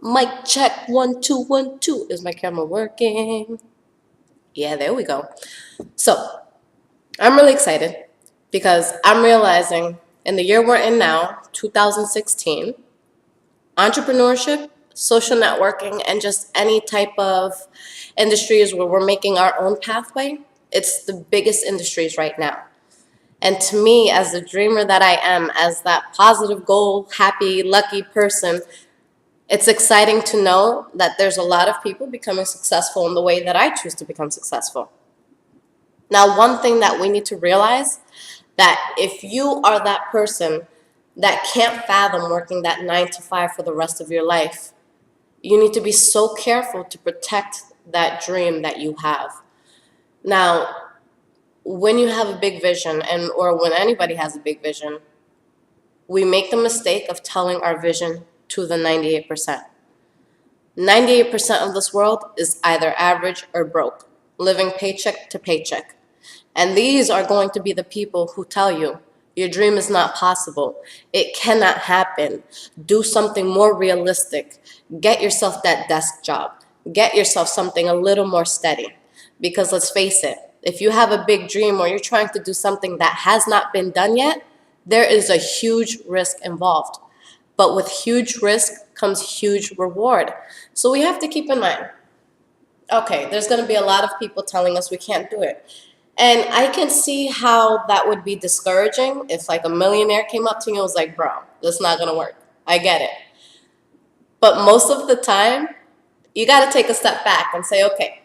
Mic check, 1 2 1 2. Is my camera working? Yeah, there we go. So I'm really excited because I'm realizing in the year we're in now, 2016, entrepreneurship, social networking, and just any type of industries where we're making our own pathway, it's the biggest industries right now. And to me, as the dreamer that I am, as that positive goal, happy, lucky person, it's exciting to know that there's a lot of people becoming successful in the way that I choose to become successful. Now, one thing that we need to realize that if you are that person that can't fathom working that 9 to 5 for the rest of your life, you need to be so careful to protect that dream that you have. Now, when you have a big vision or when anybody has a big vision, we make the mistake of telling our vision to the 98%. 98% of this world is either average or broke, living paycheck to paycheck. And these are going to be the people who tell you your dream is not possible. It cannot happen. Do something more realistic. Get yourself that desk job. Get yourself something a little more steady. Because let's face it, if you have a big dream or you're trying to do something that has not been done yet, there is a huge risk involved. But with huge risk comes huge reward. So we have to keep in mind, okay, there's going to be a lot of people telling us we can't do it. And I can see how that would be discouraging if like a millionaire came up to me and was like, bro, that's not going to work. I get it. But most of the time, you got to take a step back and say, okay,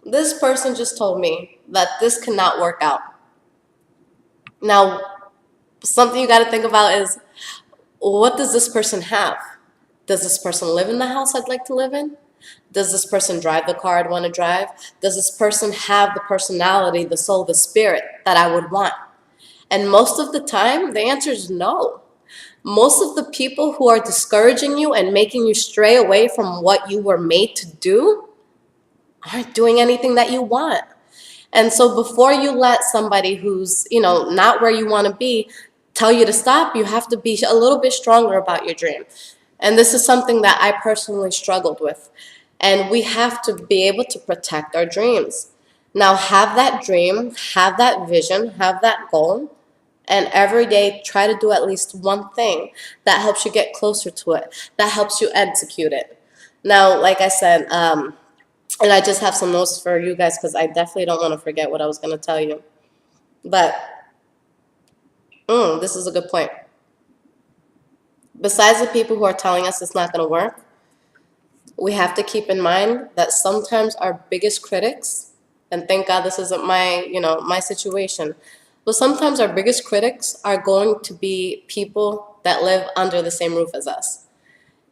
this person just told me that this cannot work out. Now, something you got to think about is, what does this person have? Does this person live in the house I'd like to live in? Does this person drive the car I'd want to drive? Does this person have the personality, the soul, the spirit that I would want? And most of the time, the answer is no. Most of the people who are discouraging you and making you stray away from what you were made to do aren't doing anything that you want. And so before you let somebody who's, not where you want to be tell you to stop, you have to be a little bit stronger about your dream. And this is something that I personally struggled with. And we have to be able to protect our dreams. Now, have that dream, have that vision, have that goal, and every day try to do at least one thing that helps you get closer to it, that helps you execute it. Now, like I said, and I just have some notes for you guys because I definitely don't want to forget what I was going to tell you. But this is a good point. Besides the people who are telling us it's not going to work, we have to keep in mind that sometimes our biggest critics, and thank God this isn't my situation, but sometimes our biggest critics are going to be people that live under the same roof as us.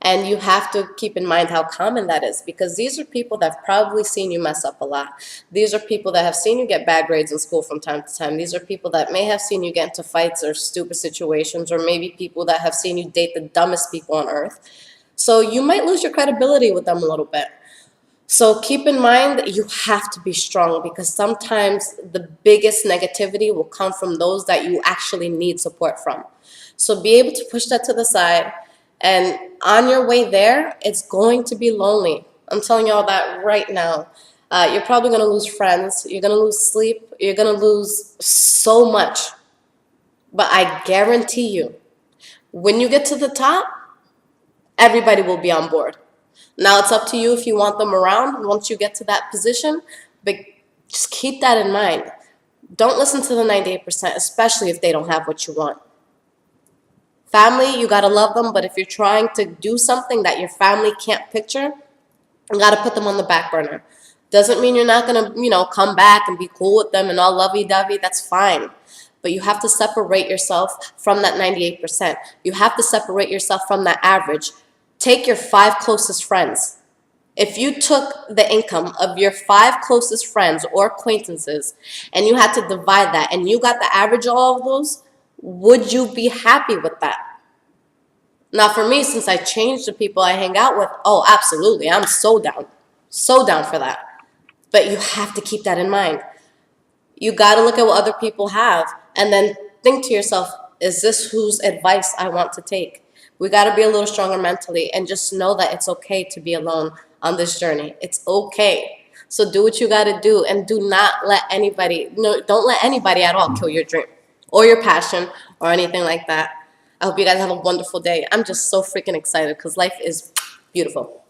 And you have to keep in mind how common that is, because these are people that have probably seen you mess up a lot. These are people that have seen you get bad grades in school from time to time. These are people that may have seen you get into fights or stupid situations, or maybe people that have seen you date the dumbest people on earth. So you might lose your credibility with them a little bit. So keep in mind that you have to be strong, because sometimes the biggest negativity will come from those that you actually need support from. So be able to push that to the side. And on your way there, it's going to be lonely. I'm telling you all that right now. You're probably going to lose friends. You're going to lose sleep. You're going to lose so much. But I guarantee you, when you get to the top, everybody will be on board. Now, it's up to you if you want them around once you get to that position. But just keep that in mind. Don't listen to the 98%, especially if they don't have what you want. Family, you got to love them, but if you're trying to do something that your family can't picture, you got to put them on the back burner. Doesn't mean you're not going to, come back and be cool with them and all lovey-dovey. That's fine. But you have to separate yourself from that 98%. You have to separate yourself from that average. Take your 5 closest friends. If you took the income of your 5 closest friends or acquaintances and you had to divide that and you got the average of all of those, would you be happy with that? Now, for me, since I changed the people I hang out with, oh, absolutely. I'm so down. So down for that. But you have to keep that in mind. You got to look at what other people have and then think to yourself, is this whose advice I want to take? We got to be a little stronger mentally and just know that it's okay to be alone on this journey. It's okay. So do what you got to do, and do not let anybody, no, don't let anybody at all kill your dream or your passion or anything like that. I hope you guys have a wonderful day. I'm just so freaking excited because life is beautiful.